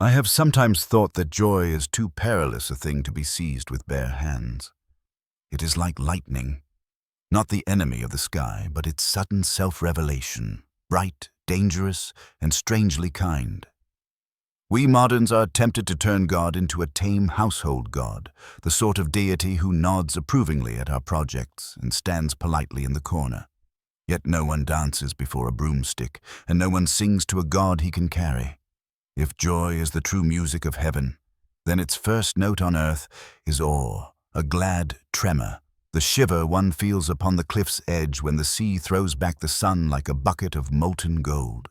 I have sometimes thought that joy is too perilous a thing to be seized with bare hands. It is like lightning, not the enemy of the sky, but its sudden self-revelation, bright, dangerous, and strangely kind. We moderns are tempted to turn God into a tame household god, the sort of deity who nods approvingly at our projects and stands politely in the corner. Yet no one dances before a broomstick, and no one sings to a god he can carry. If joy is the true music of heaven, then its first note on earth is awe, a glad tremor, the shiver one feels upon the cliff's edge when the sea throws back the sun like a bucket of molten gold.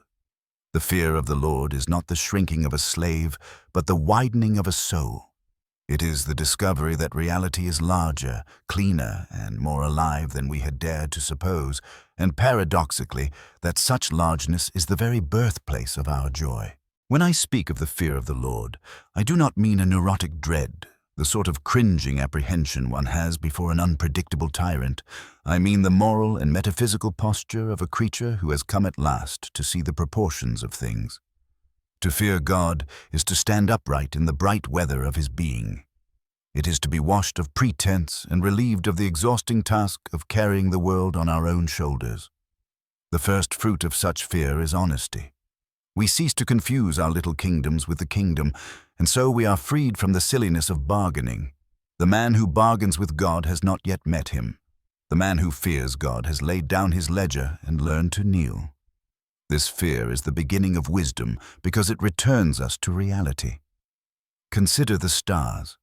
The fear of the Lord is not the shrinking of a slave, but the widening of a soul. It is the discovery that reality is larger, cleaner, and more alive than we had dared to suppose, and paradoxically, that such largeness is the very birthplace of our joy. When I speak of the fear of the Lord, I do not mean a neurotic dread, the sort of cringing apprehension one has before an unpredictable tyrant. I mean the moral and metaphysical posture of a creature who has come at last to see the proportions of things. To fear God is to stand upright in the bright weather of his being. It is to be washed of pretense and relieved of the exhausting task of carrying the world on our own shoulders. The first fruit of such fear is honesty. We cease to confuse our little kingdoms with the kingdom, and so we are freed from the silliness of bargaining. The man who bargains with God has not yet met him. The man who fears God has laid down his ledger and learned to kneel. This fear is the beginning of wisdom because it returns us to reality. Consider the stars.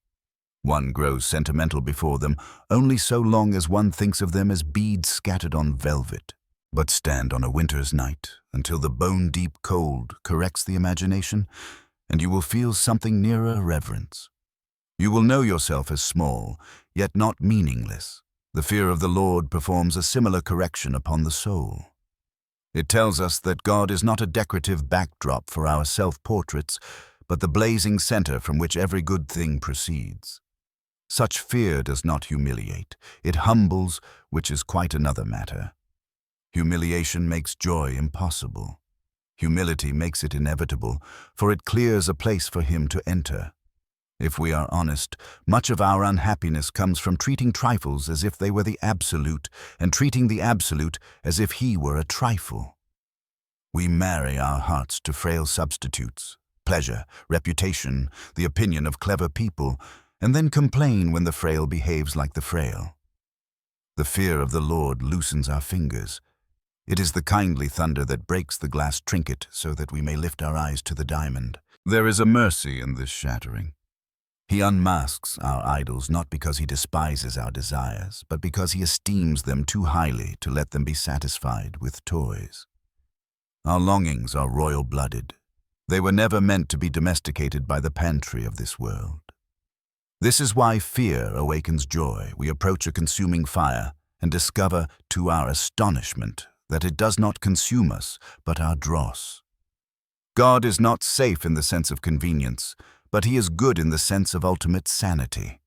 One grows sentimental before them only so long as one thinks of them as beads scattered on velvet. But stand on a winter's night until the bone-deep cold corrects the imagination, and you will feel something nearer reverence. You will know yourself as small, yet not meaningless. The fear of the Lord performs a similar correction upon the soul. It tells us that God is not a decorative backdrop for our self-portraits, but the blazing center from which every good thing proceeds. Such fear does not humiliate. It humbles, which is quite another matter. Humiliation makes joy impossible. Humility makes it inevitable, for it clears a place for him to enter. If we are honest, much of our unhappiness comes from treating trifles as if they were the absolute, and treating the absolute as if he were a trifle. We marry our hearts to frail substitutes, pleasure, reputation, the opinion of clever people, and then complain when the frail behaves like the frail. The fear of the Lord loosens our fingers. It is the kindly thunder that breaks the glass trinket so that we may lift our eyes to the diamond. There is a mercy in this shattering. He unmasks our idols not because he despises our desires, but because he esteems them too highly to let them be satisfied with toys. Our longings are royal-blooded. They were never meant to be domesticated by the pantry of this world. This is why fear awakens joy. We approach a consuming fire and discover, to our astonishment, that it does not consume us, but our dross. God is not safe in the sense of convenience, but he is good in the sense of ultimate sanity.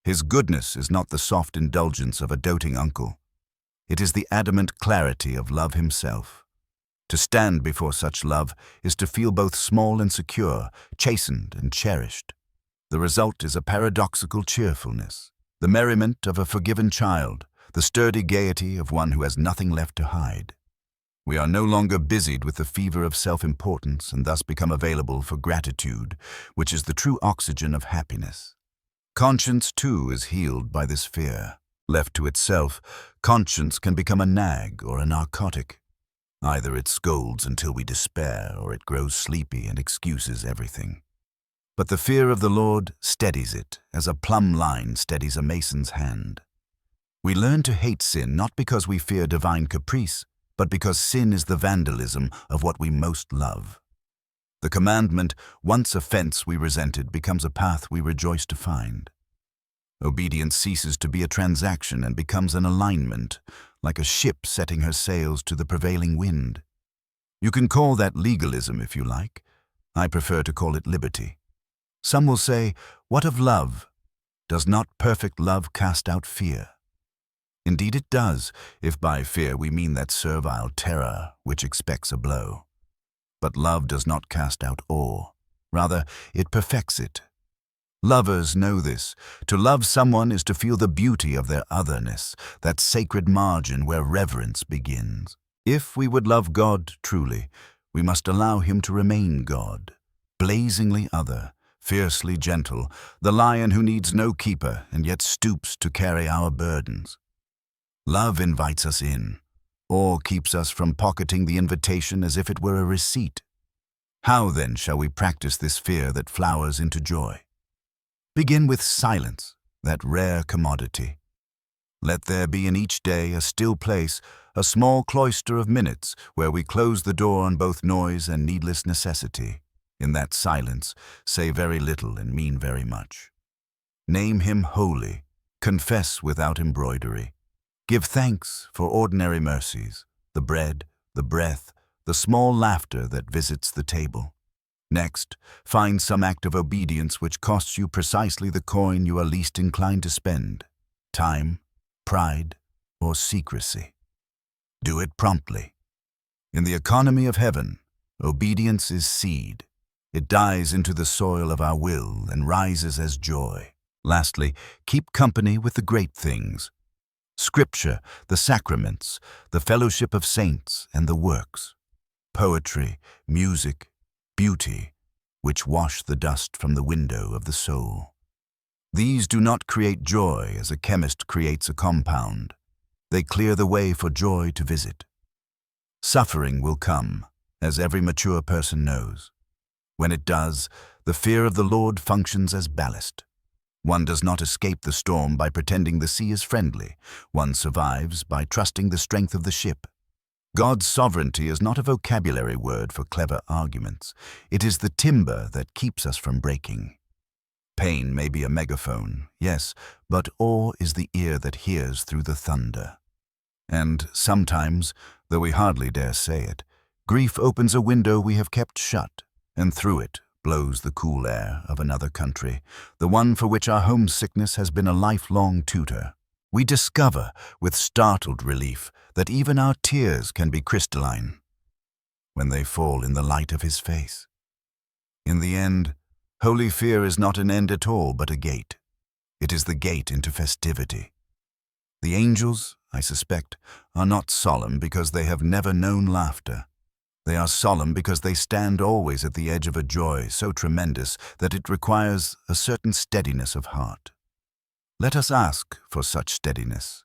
His goodness is not the soft indulgence of a doting uncle. It is the adamant clarity of love himself. To stand before such love is to feel both small and secure, chastened and cherished. The result is a paradoxical cheerfulness, the merriment of a forgiven child, the sturdy gaiety of one who has nothing left to hide. We are no longer busied with the fever of self-importance and thus become available for gratitude, which is the true oxygen of happiness. Conscience, too, is healed by this fear. Left to itself, conscience can become a nag or a narcotic. Either it scolds until we despair, or it grows sleepy and excuses everything. But the fear of the Lord steadies it, as a plumb line steadies a mason's hand. We learn to hate sin not because we fear divine caprice, but because sin is the vandalism of what we most love. The commandment, once a fence we resented, becomes a path we rejoice to find. Obedience ceases to be a transaction and becomes an alignment, like a ship setting her sails to the prevailing wind. You can call that legalism if you like. I prefer to call it liberty. Some will say, what of love? Does not perfect love cast out fear? Indeed it does, if by fear we mean that servile terror which expects a blow. But love does not cast out awe. Rather, it perfects it. Lovers know this. To love someone is to feel the beauty of their otherness, that sacred margin where reverence begins. If we would love God truly, we must allow Him to remain God, blazingly other, fiercely gentle, the lion who needs no keeper and yet stoops to carry our burdens. Love invites us in, or keeps us from pocketing the invitation as if it were a receipt. How then shall we practice this fear that flowers into joy? Begin with silence, that rare commodity. Let there be in each day a still place, a small cloister of minutes where we close the door on both noise and needless necessity. In that silence, say very little and mean very much. Name Him holy, confess without embroidery. Give thanks for ordinary mercies, the bread, the breath, the small laughter that visits the table. Next, find some act of obedience which costs you precisely the coin you are least inclined to spend: time, pride, or secrecy. Do it promptly. In the economy of heaven, obedience is seed. It dies into the soil of our will and rises as joy. Lastly, keep company with the great things: Scripture, the sacraments, the fellowship of saints, and the works. Poetry, music, beauty, which wash the dust from the window of the soul. These do not create joy as a chemist creates a compound. They clear the way for joy to visit. Suffering will come, as every mature person knows. When it does, the fear of the Lord functions as ballast. One does not escape the storm by pretending the sea is friendly. One survives by trusting the strength of the ship. God's sovereignty is not a vocabulary word for clever arguments. It is the timber that keeps us from breaking. Pain may be a megaphone, yes, but awe is the ear that hears through the thunder. And sometimes, though we hardly dare say it, grief opens a window we have kept shut, and through it blows the cool air of another country, the one for which our homesickness has been a lifelong tutor. We discover, with startled relief, that even our tears can be crystalline when they fall in the light of His face. In the end, holy fear is not an end at all, but a gate. It is the gate into festivity. The angels, I suspect, are not solemn because they have never known laughter. They are solemn because they stand always at the edge of a joy so tremendous that it requires a certain steadiness of heart. Let us ask for such steadiness.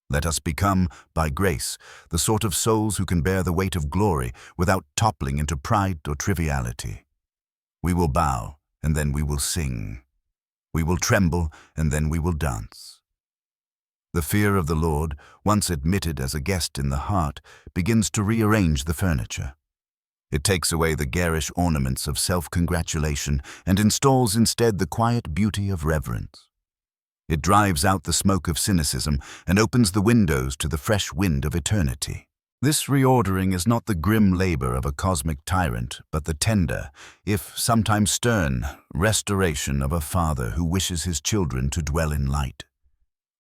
Let us become, by grace, the sort of souls who can bear the weight of glory without toppling into pride or triviality. We will bow, and then we will sing. We will tremble, and then we will dance. The fear of the Lord, once admitted as a guest in the heart, begins to rearrange the furniture. It takes away the garish ornaments of self-congratulation and installs instead the quiet beauty of reverence. It drives out the smoke of cynicism and opens the windows to the fresh wind of eternity. This reordering is not the grim labor of a cosmic tyrant, but the tender, if sometimes stern, restoration of a father who wishes his children to dwell in light.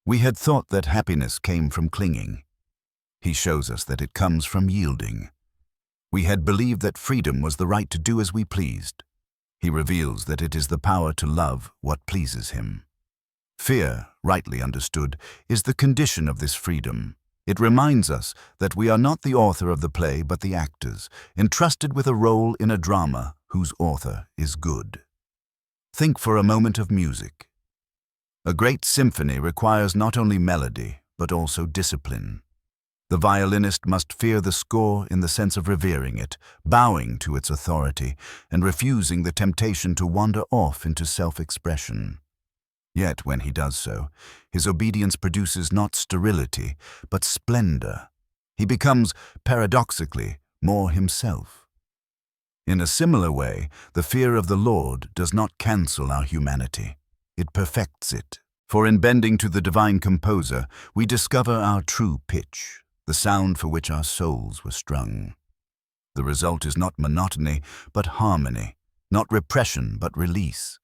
We had thought that happiness came from clinging. He shows us that it comes from yielding. We had believed that freedom was the right to do as we pleased. He reveals that it is the power to love what pleases Him. Fear, rightly understood, is the condition of this freedom. It reminds us that we are not the author of the play but the actors, entrusted with a role in a drama whose author is good. Think for a moment of music. A great symphony requires not only melody, but also discipline. The violinist must fear the score in the sense of revering it, bowing to its authority, and refusing the temptation to wander off into self-expression. Yet, when he does so, his obedience produces not sterility, but splendor. He becomes, paradoxically, more himself. In a similar way, the fear of the Lord does not cancel our humanity. It perfects it. For in bending to the divine composer, we discover our true pitch, the sound for which our souls were strung. The result is not monotony, but harmony, not repression, but release.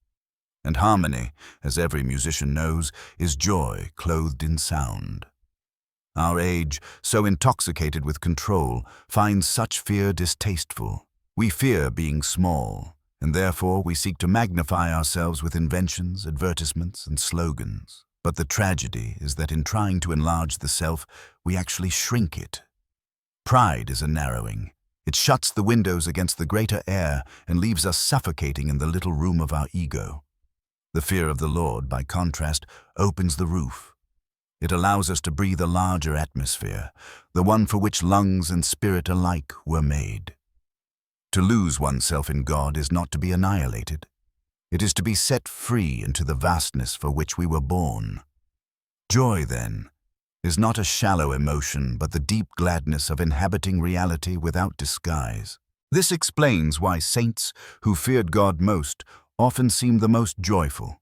And harmony, as every musician knows, is joy clothed in sound. Our age, so intoxicated with control, finds such fear distasteful. We fear being small, and therefore we seek to magnify ourselves with inventions, advertisements, and slogans. But the tragedy is that in trying to enlarge the self, we actually shrink it. Pride is a narrowing. It shuts the windows against the greater air and leaves us suffocating in the little room of our ego. The fear of the Lord, by contrast, opens the roof. It allows us to breathe a larger atmosphere, the one for which lungs and spirit alike were made. To lose oneself in God is not to be annihilated. It is to be set free into the vastness for which we were born. Joy, then, is not a shallow emotion, but the deep gladness of inhabiting reality without disguise. This explains why saints who feared God most often seemed the most joyful.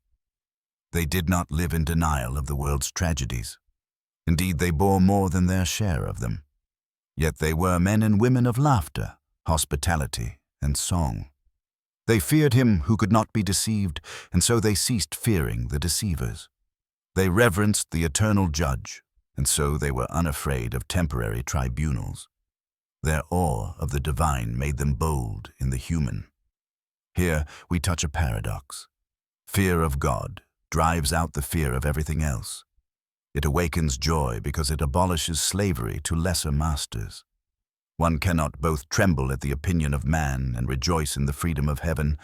They did not live in denial of the world's tragedies. Indeed, they bore more than their share of them. Yet they were men and women of laughter, hospitality, and song. They feared him who could not be deceived, and so they ceased fearing the deceivers. They reverenced the eternal judge, and so they were unafraid of temporary tribunals. Their awe of the divine made them bold in the human. Here we touch a paradox. Fear of God drives out the fear of everything else. It awakens joy because it abolishes slavery to lesser masters. One cannot both tremble at the opinion of man and rejoice in the freedom of heaven,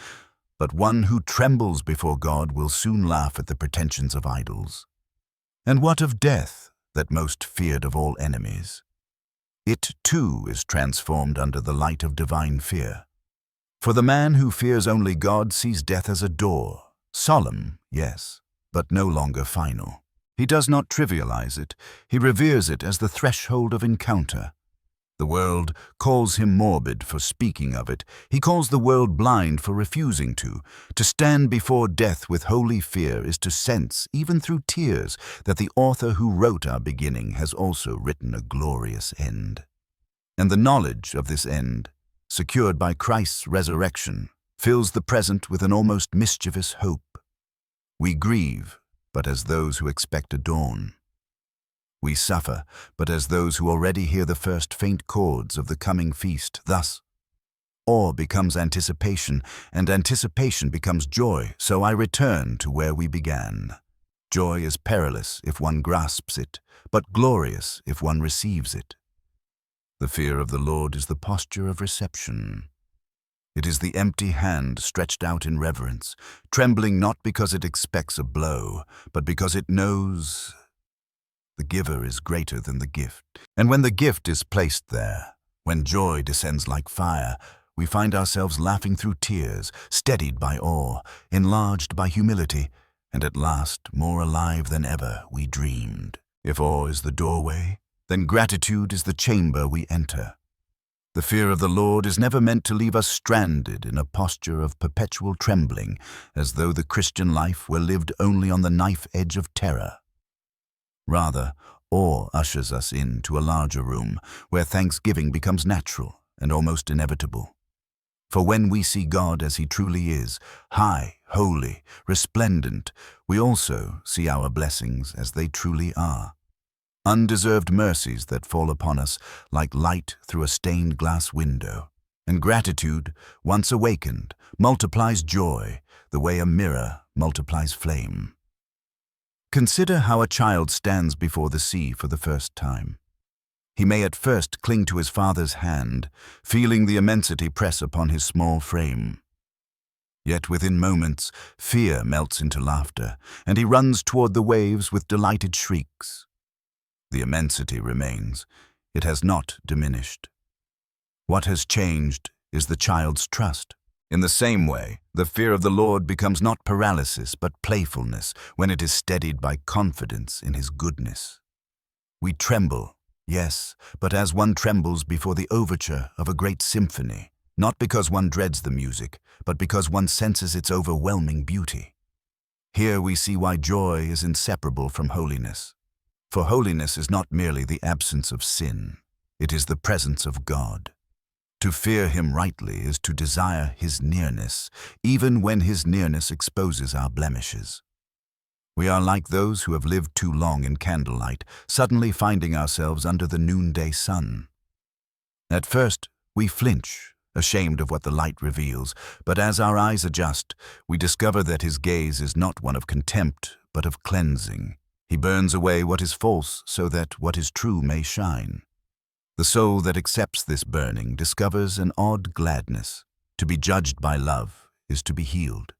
but one who trembles before God will soon laugh at the pretensions of idols. And what of death, that most feared of all enemies? It, too, is transformed under the light of divine fear. For the man who fears only God sees death as a door, solemn, yes, but no longer final. He does not trivialize it. He reveres it as the threshold of encounter. The world calls him morbid for speaking of it. He calls the world blind for refusing to. To stand before death with holy fear is to sense, even through tears, that the author who wrote our beginning has also written a glorious end. And the knowledge of this end, secured by Christ's resurrection, fills the present with an almost mischievous hope. We grieve, but as those who expect a dawn. We suffer, but as those who already hear the first faint chords of the coming feast. Thus, awe becomes anticipation, and anticipation becomes joy, so I return to where we began. Joy is perilous if one grasps it, but glorious if one receives it. The fear of the Lord is the posture of reception. It is the empty hand stretched out in reverence, trembling not because it expects a blow, but because it knows the giver is greater than the gift. And when the gift is placed there, when joy descends like fire, we find ourselves laughing through tears, steadied by awe, enlarged by humility, and at last more alive than ever we dreamed. If awe is the doorway, then gratitude is the chamber we enter. The fear of the Lord is never meant to leave us stranded in a posture of perpetual trembling, as though the Christian life were lived only on the knife edge of terror. Rather, awe ushers us into a larger room, where thanksgiving becomes natural and almost inevitable. For when we see God as He truly is, high, holy, resplendent, we also see our blessings as they truly are. Undeserved mercies that fall upon us like light through a stained glass window. And gratitude, once awakened, multiplies joy the way a mirror multiplies flame. Consider how a child stands before the sea for the first time. He may at first cling to his father's hand, feeling the immensity press upon his small frame. Yet within moments, fear melts into laughter, and he runs toward the waves with delighted shrieks. The immensity remains. It has not diminished. What has changed is the child's trust. In the same way, the fear of the Lord becomes not paralysis but playfulness when it is steadied by confidence in His goodness. We tremble, yes, but as one trembles before the overture of a great symphony, not because one dreads the music, but because one senses its overwhelming beauty. Here we see why joy is inseparable from holiness. For holiness is not merely the absence of sin, it is the presence of God. To fear Him rightly is to desire His nearness, even when His nearness exposes our blemishes. We are like those who have lived too long in candlelight, suddenly finding ourselves under the noonday sun. At first, we flinch ashamed of what the light reveals, but as our eyes adjust, we discover that his gaze is not one of contempt, but of cleansing. He burns away what is false so that what is true may shine. The soul that accepts this burning discovers an odd gladness. To be judged by love is to be healed,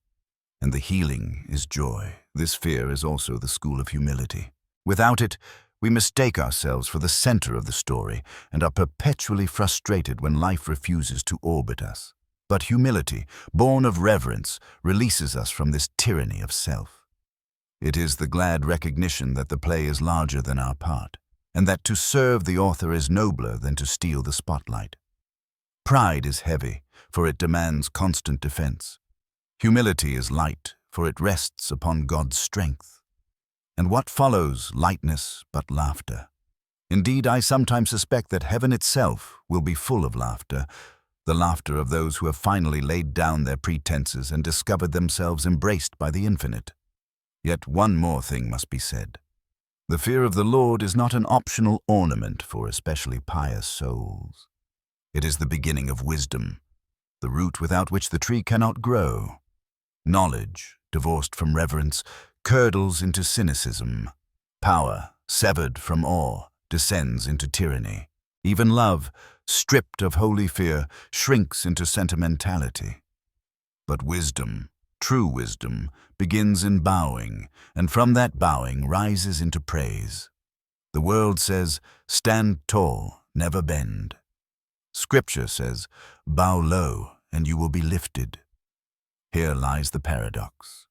and the healing is joy. This fear is also the school of humility. Without it, we mistake ourselves for the center of the story and are perpetually frustrated when life refuses to orbit us. But humility, born of reverence, releases us from this tyranny of self. It is the glad recognition that the play is larger than our part, and that to serve the author is nobler than to steal the spotlight. Pride is heavy, for it demands constant defense. Humility is light, for it rests upon God's strength. And what follows, lightness but laughter. Indeed, I sometimes suspect that heaven itself will be full of laughter, the laughter of those who have finally laid down their pretenses and discovered themselves embraced by the infinite. Yet one more thing must be said. The fear of the Lord is not an optional ornament for especially pious souls. It is the beginning of wisdom, the root without which the tree cannot grow. Knowledge, divorced from reverence, curdles into cynicism. Power, severed from awe, descends into tyranny. Even love, stripped of holy fear, shrinks into sentimentality. But wisdom, true wisdom, begins in bowing, and from that bowing rises into praise. The world says, "Stand tall, never bend." Scripture says, "Bow low, and you will be lifted." Here lies the paradox.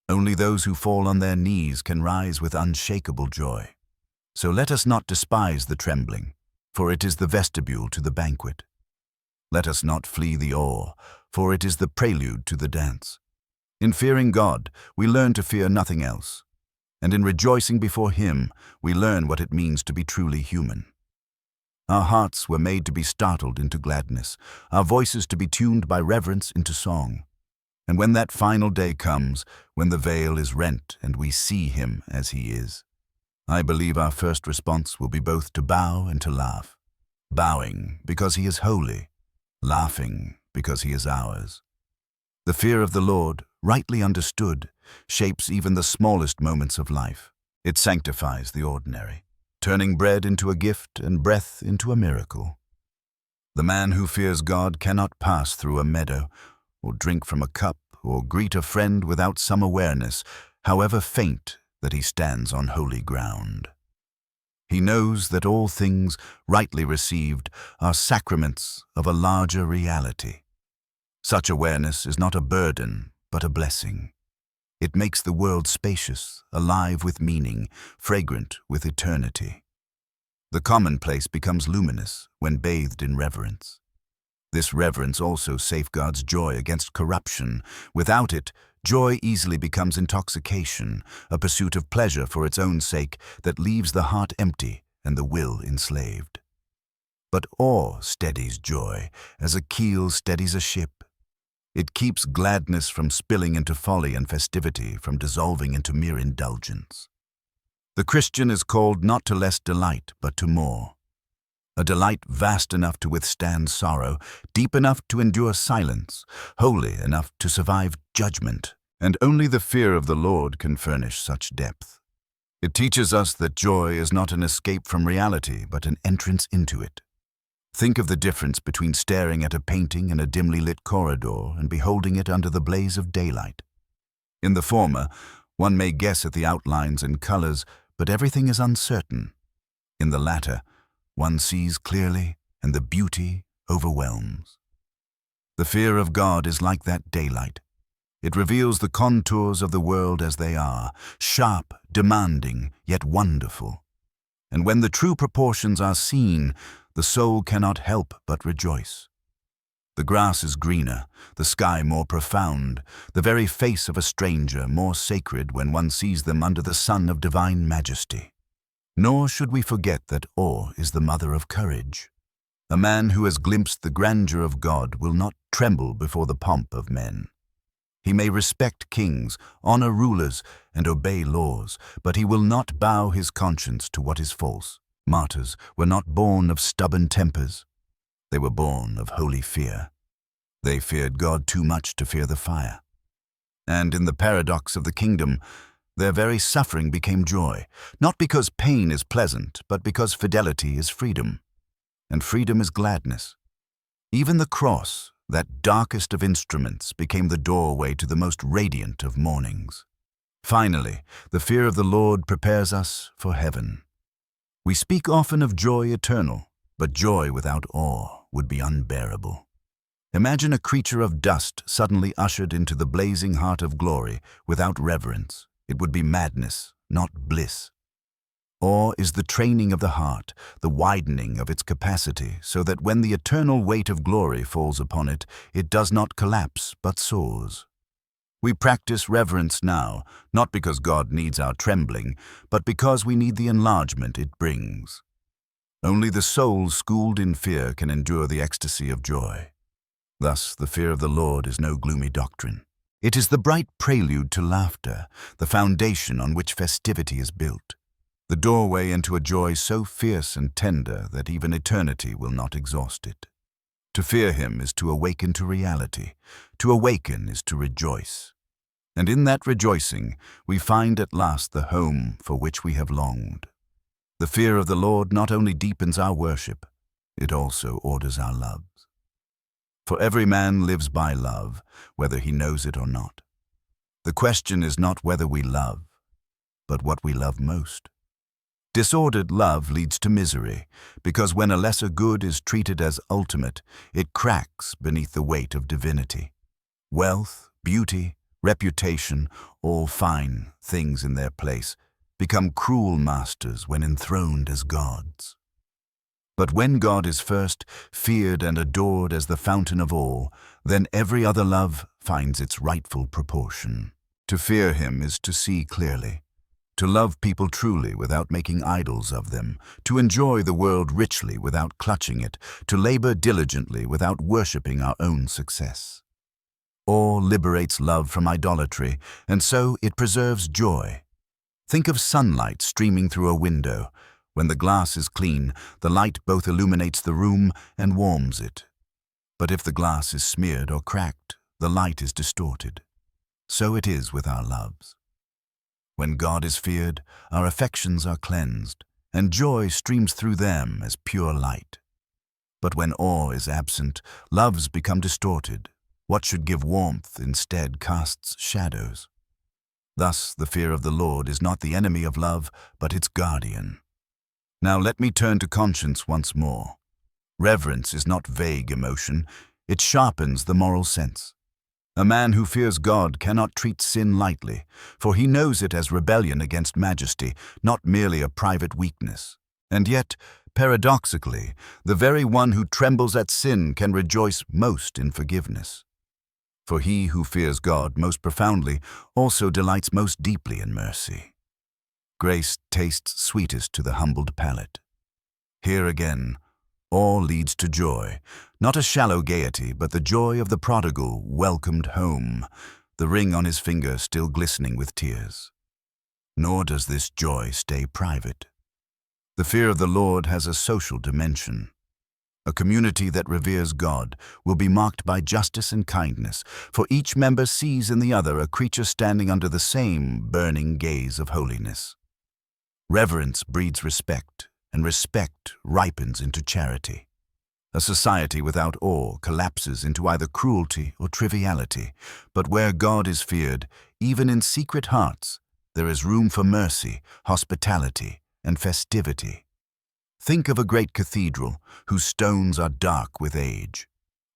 Only those who fall on their knees can rise with unshakable joy. So let us not despise the trembling, for it is the vestibule to the banquet. Let us not flee the awe, for it is the prelude to the dance. In fearing God, we learn to fear nothing else, and in rejoicing before Him, we learn what it means to be truly human. Our hearts were made to be startled into gladness, our voices to be tuned by reverence into song. And when that final day comes, when the veil is rent and we see Him as He is, I believe our first response will be both to bow and to laugh. Bowing because He is holy, laughing because He is ours. The fear of the Lord, rightly understood, shapes even the smallest moments of life. It sanctifies the ordinary, turning bread into a gift and breath into a miracle. The man who fears God cannot pass through a meadow, or drink from a cup, or greet a friend without some awareness, however faint, that he stands on holy ground. He knows that all things, rightly received, are sacraments of a larger reality. Such awareness is not a burden, but a blessing. It makes the world spacious, alive with meaning, fragrant with eternity. The commonplace becomes luminous when bathed in reverence. This reverence also safeguards joy against corruption. Without it, joy easily becomes intoxication, a pursuit of pleasure for its own sake that leaves the heart empty and the will enslaved. But awe steadies joy, as a keel steadies a ship. It keeps gladness from spilling into folly and festivity, from dissolving into mere indulgence. The Christian is called not to less delight, but to more. A delight vast enough to withstand sorrow, deep enough to endure silence, holy enough to survive judgment, and only the fear of the Lord can furnish such depth. It teaches us that joy is not an escape from reality, but an entrance into it. Think of the difference between staring at a painting in a dimly lit corridor and beholding it under the blaze of daylight. In the former, one may guess at the outlines and colors, but everything is uncertain. In the latter, one sees clearly, and the beauty overwhelms. The fear of God is like that daylight. It reveals the contours of the world as they are, sharp, demanding, yet wonderful. And when the true proportions are seen, the soul cannot help but rejoice. The grass is greener, the sky more profound, the very face of a stranger more sacred when one sees them under the sun of divine majesty. Nor should we forget that awe is the mother of courage. A man who has glimpsed the grandeur of God will not tremble before the pomp of men. He may respect kings, honor rulers, and obey laws, but he will not bow his conscience to what is false. Martyrs were not born of stubborn tempers. They were born of holy fear. They feared God too much to fear the fire. And in the paradox of the kingdom, their very suffering became joy, not because pain is pleasant, but because fidelity is freedom, and freedom is gladness. Even the cross, that darkest of instruments, became the doorway to the most radiant of mornings. Finally, the fear of the Lord prepares us for heaven. We speak often of joy eternal, but joy without awe would be unbearable. Imagine a creature of dust suddenly ushered into the blazing heart of glory without reverence. It would be madness, not bliss. Awe is the training of the heart, the widening of its capacity, so that when the eternal weight of glory falls upon it, it does not collapse but soars. We practice reverence now, not because God needs our trembling, but because we need the enlargement it brings. Only the soul schooled in fear can endure the ecstasy of joy. Thus, the fear of the Lord is no gloomy doctrine. It is the bright prelude to laughter, the foundation on which festivity is built, the doorway into a joy so fierce and tender that even eternity will not exhaust it. To fear Him is to awaken to reality. To awaken is to rejoice. And in that rejoicing, we find at last the home for which we have longed. The fear of the Lord not only deepens our worship, it also orders our loves. For every man lives by love, whether he knows it or not. The question is not whether we love, but what we love most. Disordered love leads to misery, because when a lesser good is treated as ultimate, it cracks beneath the weight of divinity. Wealth, beauty, reputation, all fine things in their place, become cruel masters when enthroned as gods. But when God is first feared and adored as the fountain of all, then every other love finds its rightful proportion. To fear Him is to see clearly, to love people truly without making idols of them, to enjoy the world richly without clutching it, to labor diligently without worshipping our own success. Awe liberates love from idolatry, and so it preserves joy. Think of sunlight streaming through a window. When the glass is clean, the light both illuminates the room and warms it. But if the glass is smeared or cracked, the light is distorted. So it is with our loves. When God is feared, our affections are cleansed, and joy streams through them as pure light. But when awe is absent, loves become distorted. What should give warmth instead casts shadows. Thus, the fear of the Lord is not the enemy of love, but its guardian. Now let me turn to conscience once more. Reverence is not vague emotion, it sharpens the moral sense. A man who fears God cannot treat sin lightly, for he knows it as rebellion against majesty, not merely a private weakness. And yet, paradoxically, the very one who trembles at sin can rejoice most in forgiveness. For he who fears God most profoundly also delights most deeply in mercy. Grace tastes sweetest to the humbled palate. Here again, all leads to joy, not a shallow gaiety, but the joy of the prodigal welcomed home, the ring on his finger still glistening with tears. Nor does this joy stay private. The fear of the Lord has a social dimension. A community that reveres God will be marked by justice and kindness, for each member sees in the other a creature standing under the same burning gaze of holiness. Reverence breeds respect, and respect ripens into charity. A society without awe collapses into either cruelty or triviality, but where God is feared, even in secret hearts, there is room for mercy, hospitality, and festivity. Think of a great cathedral whose stones are dark with age.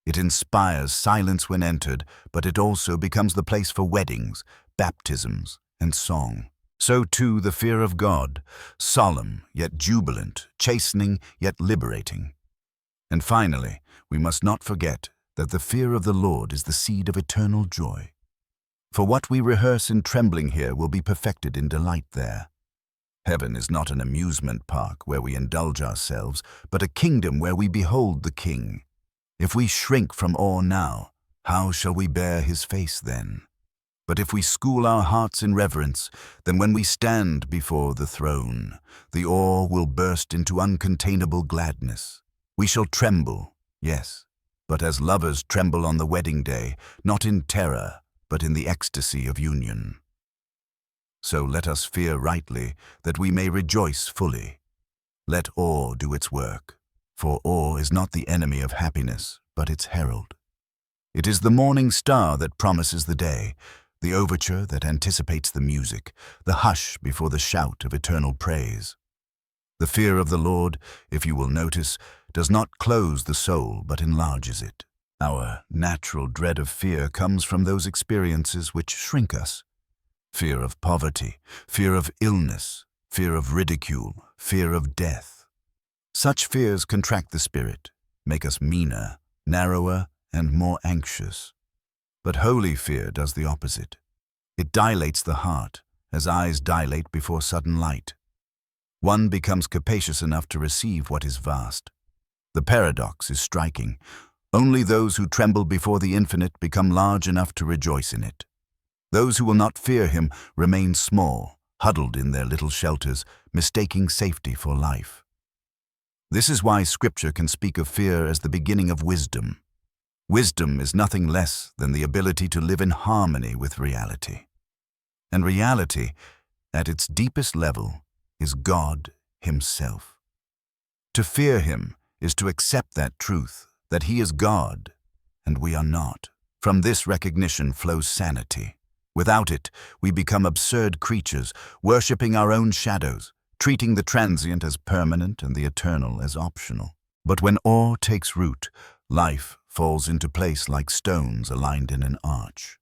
It inspires silence when entered, but it also becomes the place for weddings, baptisms, and song. So too the fear of God, solemn yet jubilant, chastening yet liberating. And finally, we must not forget that the fear of the Lord is the seed of eternal joy. For what we rehearse in trembling here will be perfected in delight there. Heaven is not an amusement park where we indulge ourselves, but a kingdom where we behold the King. If we shrink from awe now, how shall we bear His face then? But if we school our hearts in reverence, then when we stand before the throne, the awe will burst into uncontainable gladness. We shall tremble, yes, but as lovers tremble on the wedding day, not in terror, but in the ecstasy of union. So let us fear rightly, that we may rejoice fully. Let awe do its work, for awe is not the enemy of happiness, but its herald. It is the morning star that promises the day, the overture that anticipates the music, the hush before the shout of eternal praise. The fear of the Lord, if you will notice, does not close the soul but enlarges it. Our natural dread of fear comes from those experiences which shrink us. Fear of poverty, fear of illness, fear of ridicule, fear of death. Such fears contract the spirit, make us meaner, narrower, and more anxious. But holy fear does the opposite. It dilates the heart, as eyes dilate before sudden light. One becomes capacious enough to receive what is vast. The paradox is striking. Only those who tremble before the infinite become large enough to rejoice in it. Those who will not fear him remain small, huddled in their little shelters, mistaking safety for life. This is why Scripture can speak of fear as the beginning of wisdom. Wisdom is nothing less than the ability to live in harmony with reality. And reality, at its deepest level, is God himself. To fear him is to accept that truth, that he is God, and we are not. From this recognition flows sanity. Without it, we become absurd creatures, worshipping our own shadows, treating the transient as permanent and the eternal as optional. But when awe takes root, life falls into place like stones aligned in an arch.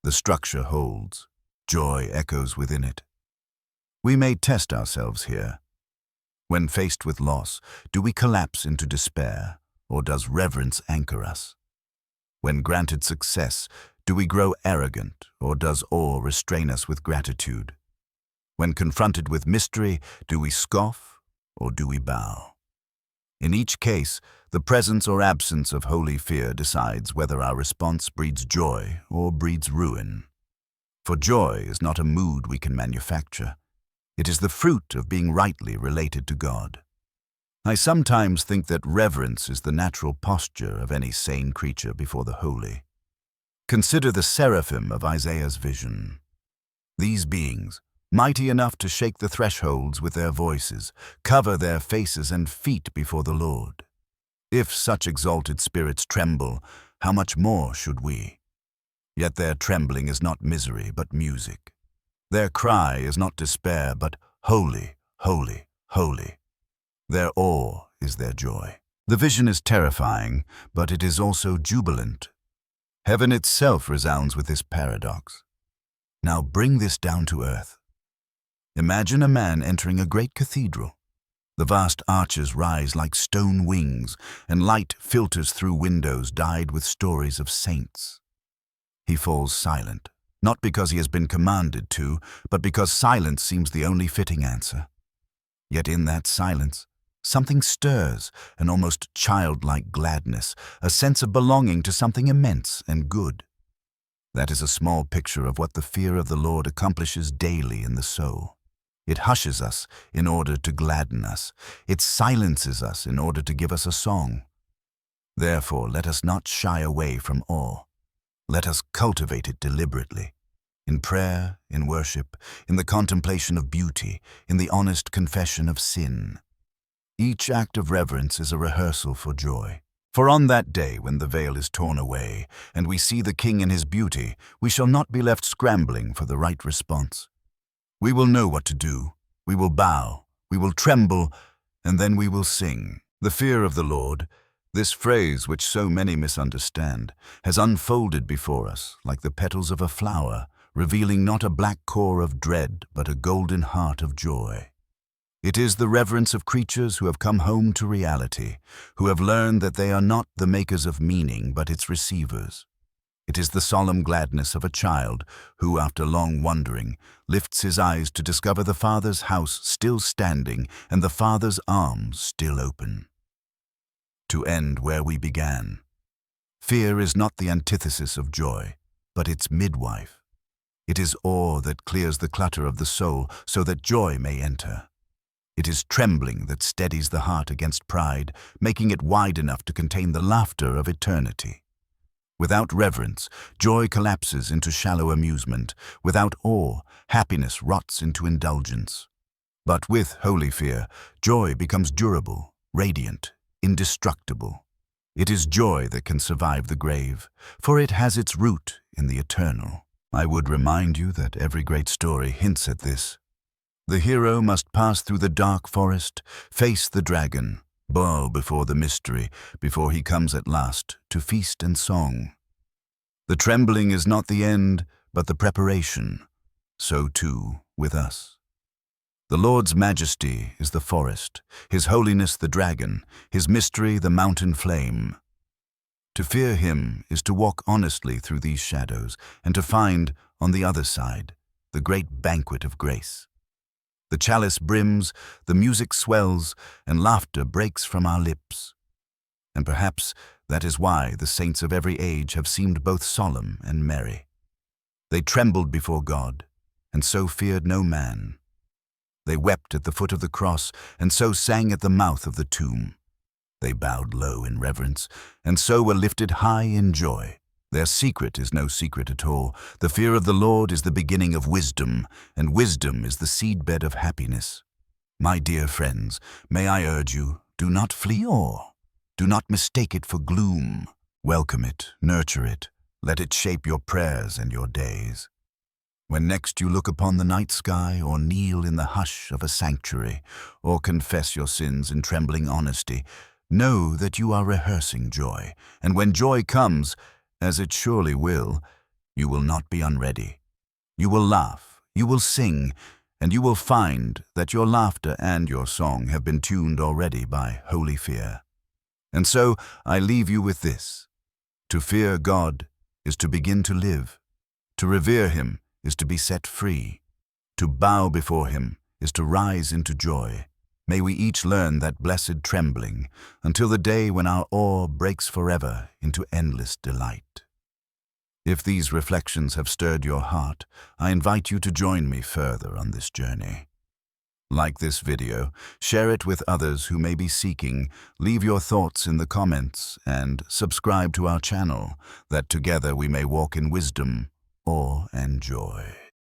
The structure holds. Joy echoes within it. We may test ourselves here. When faced with loss, do we collapse into despair, or does reverence anchor us? When granted success, do we grow arrogant, or does awe restrain us with gratitude? When confronted with mystery, do we scoff, or do we bow? In each case, the presence or absence of holy fear decides whether our response breeds joy or breeds ruin. For joy is not a mood we can manufacture. It is the fruit of being rightly related to God. I sometimes think that reverence is the natural posture of any sane creature before the holy. Consider the seraphim of Isaiah's vision. These beings, mighty enough to shake the thresholds with their voices, cover their faces and feet before the Lord. If such exalted spirits tremble, how much more should we? Yet their trembling is not misery, but music. Their cry is not despair, but holy, holy, holy. Their awe is their joy. The vision is terrifying, but it is also jubilant. Heaven itself resounds with this paradox. Now bring this down to earth. Imagine a man entering a great cathedral. The vast arches rise like stone wings, and light filters through windows dyed with stories of saints. He falls silent, not because he has been commanded to, but because silence seems the only fitting answer. Yet in that silence, something stirs, an almost childlike gladness, a sense of belonging to something immense and good. That is a small picture of what the fear of the Lord accomplishes daily in the soul. It hushes us in order to gladden us. It silences us in order to give us a song. Therefore, let us not shy away from awe. Let us cultivate it deliberately, in prayer, in worship, in the contemplation of beauty, in the honest confession of sin. Each act of reverence is a rehearsal for joy. For on that day when the veil is torn away, and we see the King in his beauty, we shall not be left scrambling for the right response. We will know what to do. We will bow, we will tremble, and then we will sing. The fear of the Lord, this phrase which so many misunderstand, has unfolded before us like the petals of a flower, revealing not a black core of dread, but a golden heart of joy. It is the reverence of creatures who have come home to reality, who have learned that they are not the makers of meaning, but its receivers. It is the solemn gladness of a child who, after long wandering, lifts his eyes to discover the Father's house still standing and the Father's arms still open. To end where we began, fear is not the antithesis of joy, but its midwife. It is awe that clears the clutter of the soul so that joy may enter. It is trembling that steadies the heart against pride, making it wide enough to contain the laughter of eternity. Without reverence, joy collapses into shallow amusement. Without awe, happiness rots into indulgence. But with holy fear, joy becomes durable, radiant, indestructible. It is joy that can survive the grave, for it has its root in the eternal. I would remind you that every great story hints at this. The hero must pass through the dark forest, face the dragon, bow before the mystery, before he comes at last to feast and song. The trembling is not the end, but the preparation. So too with us. The Lord's majesty is the forest, His holiness the dragon, His mystery the mountain flame. To fear Him is to walk honestly through these shadows and to find, on the other side, the great banquet of grace. The chalice brims, the music swells, and laughter breaks from our lips. And perhaps that is why the saints of every age have seemed both solemn and merry. They trembled before God, and so feared no man. They wept at the foot of the cross, and so sang at the mouth of the tomb. They bowed low in reverence, and so were lifted high in joy. Their secret is no secret at all. The fear of the Lord is the beginning of wisdom, and wisdom is the seedbed of happiness. My dear friends, may I urge you, do not flee awe. Do not mistake it for gloom. Welcome it, nurture it, let it shape your prayers and your days. When next you look upon the night sky, or kneel in the hush of a sanctuary, or confess your sins in trembling honesty, know that you are rehearsing joy, and when joy comes, as it surely will, you will not be unready. You will laugh, you will sing, and you will find that your laughter and your song have been tuned already by holy fear. And so I leave you with this. To fear God is to begin to live. To revere Him is to be set free. To bow before Him is to rise into joy. May we each learn that blessed trembling until the day when our awe breaks forever into endless delight. If these reflections have stirred your heart, I invite you to join me further on this journey. Like this video, share it with others who may be seeking, leave your thoughts in the comments, and subscribe to our channel, that together we may walk in wisdom, awe, and joy.